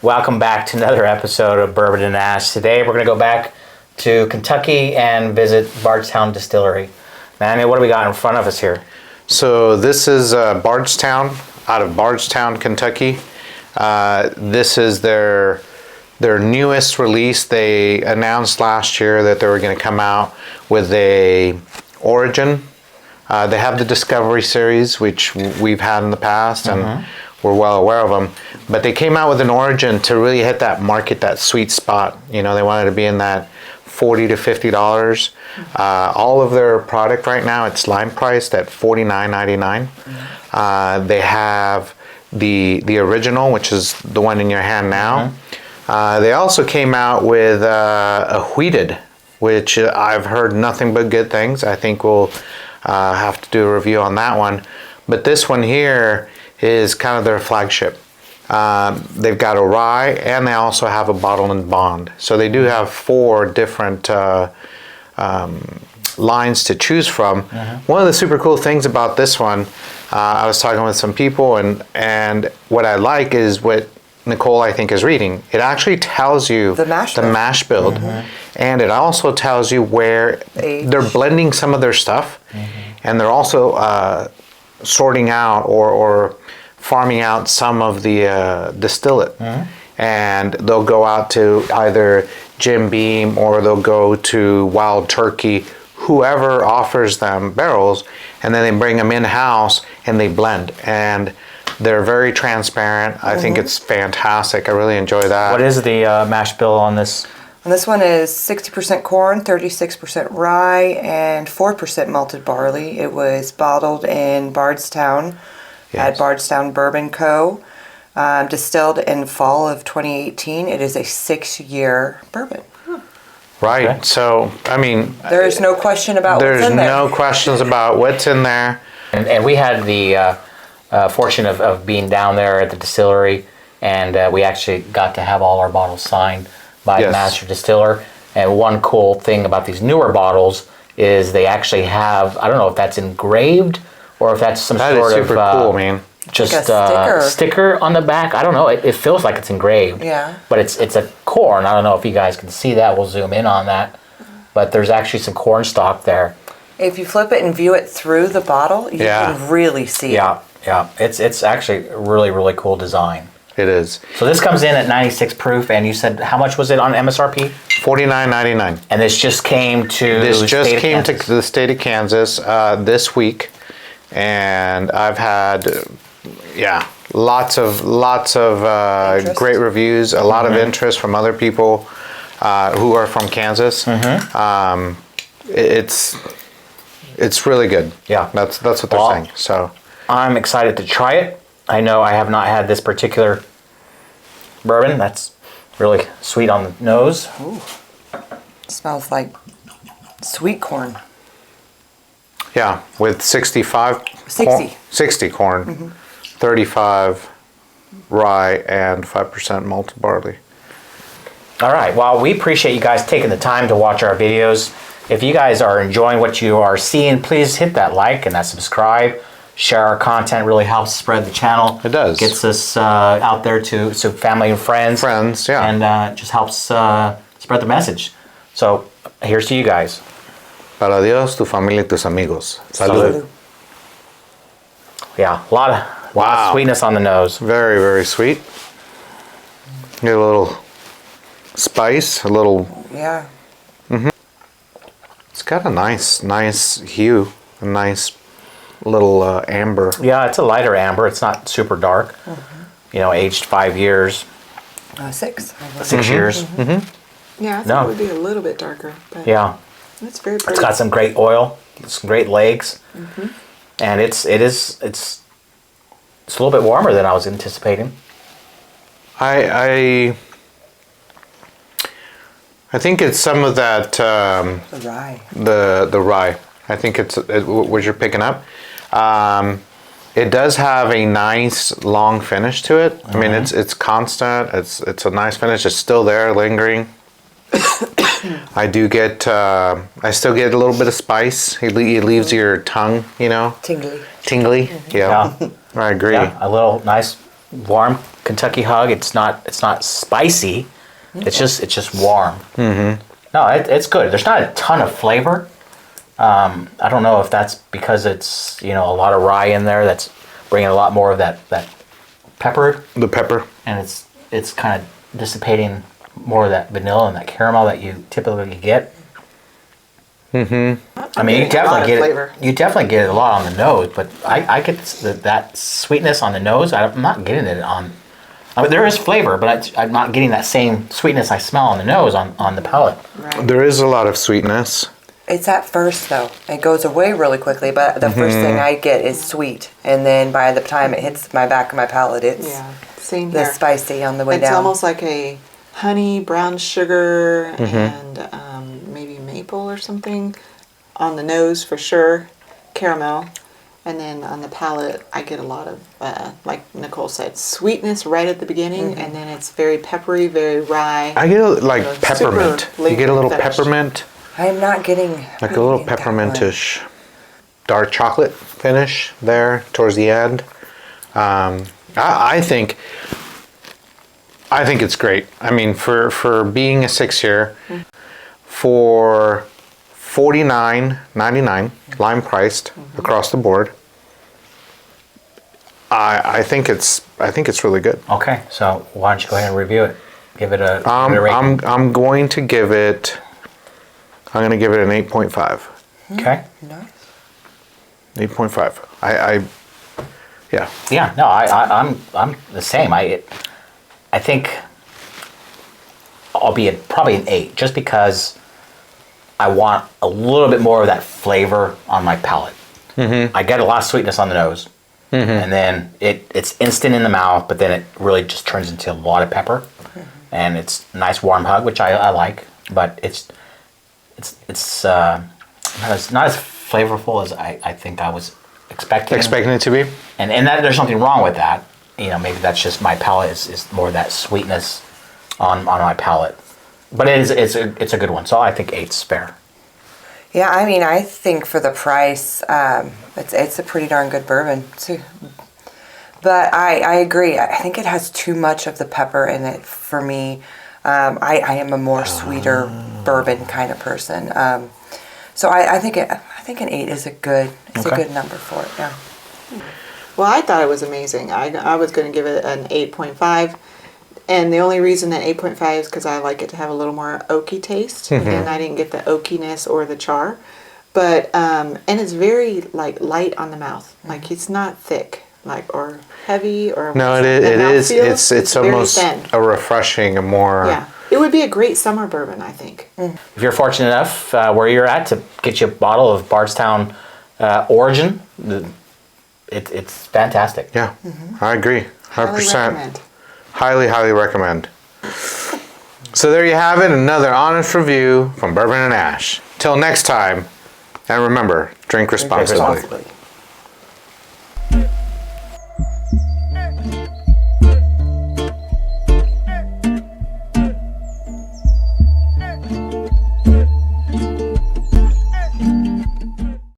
Welcome back to another episode of Bourbon and Ash. Today we're going to go back to Kentucky and visit Bardstown Distillery. Manny, what do we got in front of us here? So this is Bardstown, out of Bardstown, Kentucky. This is their newest release. They announced last year that they were going to come out with a Origin. They have the Discovery series, which we've had in the past, and we're well aware of them. But they came out with an Origin to really hit that market, that sweet spot. You know, they wanted to be in that $40 to $50. All of their product right now, it's line priced at $49.99. They have the original, which is the one in your hand now. They also came out with a wheated, which I've heard nothing but good things. I think we'll have to do a review on that one. But this one here is kind of their flagship. They've got a rye, and they also have a bottle and bond. So they do have 4 different lines to choose from. One of the super cool things about this one, I was talking with some people, and what I like is what Nicole, I think, is reading. It actually tells you the mash build, and it also tells you where they're blending some of their stuff, and they're also sorting out or farming out some of the distillate. And they'll go out to either Jim Beam or they'll go to Wild Turkey, whoever offers them barrels, and then they bring them in-house and they blend. And they're very transparent. I think it's fantastic. I really enjoy that. What is the mash bill on this? And this one is 60% corn, 36% rye, and 4% malted barley. It was bottled in Bardstown at Bardstown Bourbon Co. Distilled in fall of 2018. It is a 6-year bourbon. Right. Okay. So, I mean, there's no question about what's in there. There's no questions about what's in there. And we had the fortune of being down there at the distillery, and we actually got to have all our bottles signed by the master distiller. And one cool thing about these newer bottles is they actually have, I don't know if that's engraved or if that's some sort of... That is super cool, man. Just like a sticker on the back. I don't know. It feels like it's engraved. Yeah. But it's a corn. I don't know if you guys can see that. We'll zoom in on that. But there's actually some corn stock there. If you flip it and view it through the bottle, you can really see it. Yeah. It's actually a really, really cool design. It is. So this comes in at 96 proof, and you said how much was it on MSRP? $49.99. And this just came to to the state of Kansas this week, and I've had lots of great reviews, a lot of interest from other people who are from Kansas. It's really good. Yeah, that's what they're saying. So I'm excited to try it. I know I have not had this particular bourbon. That's really sweet on the nose. Ooh. Smells like sweet corn. Yeah, with 60 corn, 35 rye, and 5% malted barley. All right. Well, we appreciate you guys taking the time to watch our videos. If you guys are enjoying what you are seeing, please hit that like and that subscribe. Share our content. Really helps spread the channel. It does. Gets us out there to family and friends. And just helps spread the message. So here's to you guys. Para Dios, tu familia y tus amigos. Salud. Yeah, a lot of sweetness on the nose. Very, very sweet. Get a little spice, a little... Yeah. It's got a nice hue, a nice little amber. Yeah, it's a lighter amber. It's not super dark. You know, aged 5 years. 6. 6 years. Yeah, I thought it would be a little bit darker. But yeah. It's very pretty. It's got some great oil, some great legs. And it's a little bit warmer than I was anticipating. I think it's some of that the rye. The rye. I think it's what you're picking up. It does have a nice long finish to it. I mean, it's constant. It's a nice finish. It's still there, lingering. I do get. I still get a little bit of spice. It leaves your tongue, you know, Tingly. Tingly. Yeah. I agree. Yeah, a little nice warm Kentucky Hug. It's not spicy. It's just warm. Mm-hmm. No, it's good. There's not a ton of flavor. I don't know if that's because it's a lot of rye in there that's bringing a lot more of that pepper. The pepper. And it's kind of dissipating more of that vanilla and that caramel that you typically get. Mm-hmm. I mean, you definitely get it a lot on the nose, but I get that sweetness on the nose. I'm not getting it on. I mean, there is flavor, but I'm not getting that same sweetness I smell on the nose on the palate. Right. There is a lot of sweetness. It's at first though. It goes away really quickly, but the first thing I get is sweet, and then by the time it hits my back of my palate, it's same the here. spicy on the way It's down. almost like a honey, brown sugar, and maybe maple or something on the nose for sure, caramel. And then on the palate, I get a lot of, like Nicole said, sweetness right at the beginning, and then it's very peppery, very rye. I get like peppermint. You get a little finish. peppermint. I'm not getting Like a little peppermintish, dark chocolate finish there towards the end. I think it's great. I mean, for being a 6-year, for $49.99, lime priced across the board. I think it's really good. Okay, so why don't you go ahead and review it? Give it a rating. I'm going to give it. I'm going to give it an 8.5. Okay. Nice. 8.5. Yeah. Yeah. No, I'm the same. I think I'll be probably an 8, just because I want a little bit more of that flavor on my palate. Mm-hmm. I get a lot of sweetness on the nose, and then it's instant in the mouth, but then it really just turns into a lot of pepper, and it's a nice warm hug, which I like, but it's not as flavorful as I think I was expecting it to be. And that there's something wrong with that. Maybe that's just my palate is more of that sweetness on my palate. But it's a good one, so I think 8's fair. Yeah, I mean, I think for the price, it's a pretty darn good bourbon too. But I agree. I think it has too much of the pepper in it for me. I am a more sweeter bourbon kind of person. So I think an 8 is a good number for it. Yeah. Well, I thought it was amazing. I was going to give it an 8.5. And the only reason that 8.5 is because I like it to have a little more oaky taste. And I didn't get the oakiness or the char. But, and it's very light on the mouth. Like it's not thick, or heavy or. No, it is. It's almost a refreshing, a more. Yeah. It would be a great summer bourbon, I think. If you're fortunate enough where you're at to get you a bottle of Bardstown Origin, it's fantastic. Yeah, I agree. 100%. Highly recommend. So there you have it, another honest review from Bourbon and Ash. Till next time, and remember, drink responsibly.